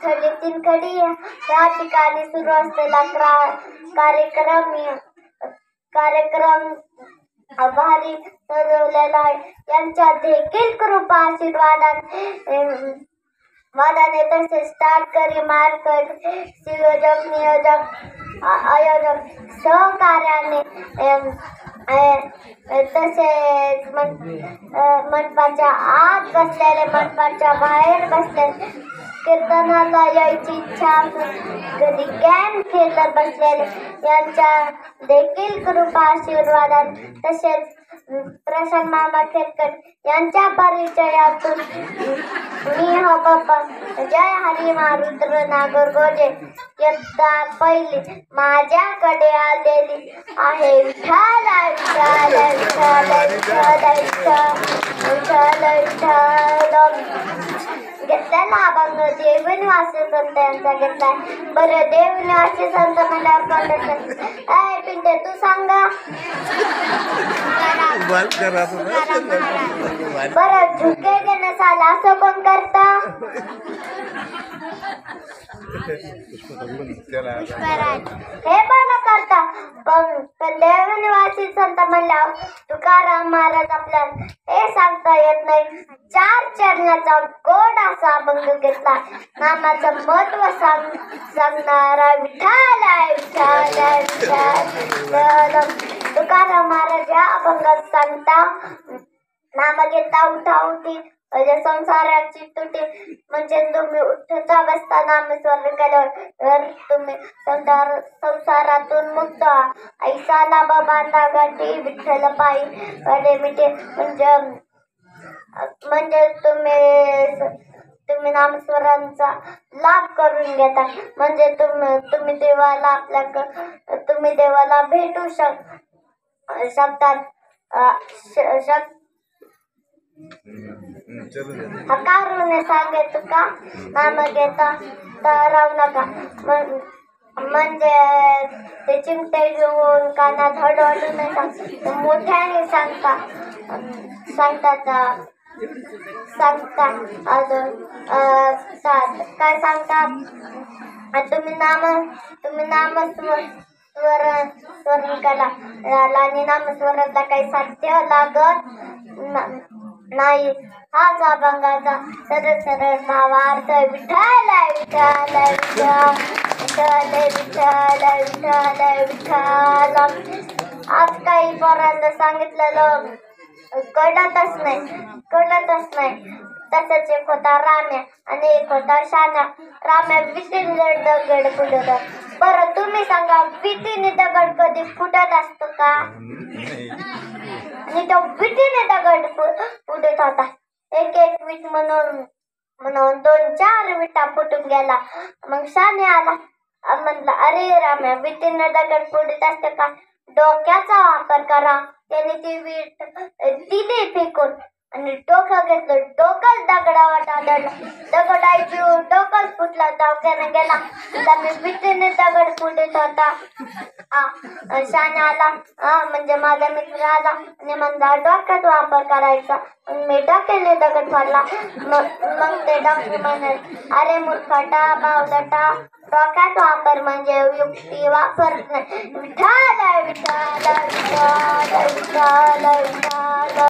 थळी तीनखडी या ठिकाणी सुरू असलेला कार्यक्रम भारी सजवलेला आहे. यांच्या देखील कृपा आशीर्वादाने तसेच स्टार्टकरी मार्कट संयोजक नियोजक आयोजक सहकार्याने तसेच मंडपाच्या आत बसलेले मंडपाच्या बाहेर बसलेले कीर्तनाला यायची इच्छा कधी गेम खेळत बसलेले यांच्या देखील कृपा आशीर्वादाने तसेच प्रशांत मामा खेरकर यांच्या परिचयातून मी हो बाप्पा जय हरी महारुद्र नागरगोजे इयत्ता पहिली माझ्याकडे आलेली आहे. विठ्ठल विठ्ठल विठ्ठल विठ्ठल विठ्ठल घेतलेला अभंग देवनिवासी संत यांचा घेतलाय. बरं देवनिवासी संत म्हणल्यावर पिंटे तू सांगा बरं झुके घेणं साला असं कोण करता हे बरं करता. पण देवनिवासी संत म्हणल्यावर तुकाराम महाराज आपल्याला हे सांगता येत नाही. 4 चरणाचा गोड असा अभंग घेतला. नामाचं महत्व सांगणारा विठ्ठल विठ्ठल विठ्ठल तुकाराम महाराज या अभंगात सांगता नाम घेता उठा उठी संसाराची तुटी म्हणजे तुम्ही उठता बसता नामस्मरण केल्यावर तुम्ही संसारातून मुक्त ऐसा लाभ बांधा गाठी विठ्ठल पायी कडे मिटे म्हणजे तुम्ही नामस्मरणाचा लाभ करून घेता. म्हणजे तुम्ही देवाला भेटू शकतात. हकारून सांगेत का नाम घेता तर राहू नका म्हणजे ते चिमटे घेऊन कानात हळूहळू नाही सांगता मोठ्याने सांगतात अजून काय सांगतात तुम्ही नामस्मरण करा आणि नामस्मरणाला काही साध्य लागत नाही. हाच अभंगाचा सरळ भावार्थ विठ्ठल विठ्ठल विठ्ठल विठ्ठल विठ्ठल विठ्ठल. आज काही पोरांना सांगितलेलं कळतच नाही. तसंच एक होता राम्या आणि एक होता शान्या. राम्या विटीने दगड फुटत. बरं तुम्ही सांगा विटीने दगड कधी फुटत असतो का? आणि तो विटीने दगड फुटत होता. एक विट म्हणून 2-4 विटा फुटून गेला. मग शान्या आला म्हणला अरे राम्या विटीने दगड फुटत असते का? डोक्याचा वापर करा. त्याने ती वीट दिली फेकून आणि डोकं घेतलं. डोकंच दगडावर आदळलं. दगडाची डोकंच फुटला. दवाखान्याने गेला. मी विटीने दगड फुटत होता. शान्या आला म्हणजे माझा मित्र आला आणि म्हणला डोक्यात वापर करायचा. मी डोक्याने दगड फाडला. मग ते डॉक्टर म्हणाले अरे मूर्खटा बावलटा डोक्यात वापर म्हणजे युक्ती वापरत नाही. विठ्ठल विठ्ठल विठ्ठल विठ्ठल विठ्ठल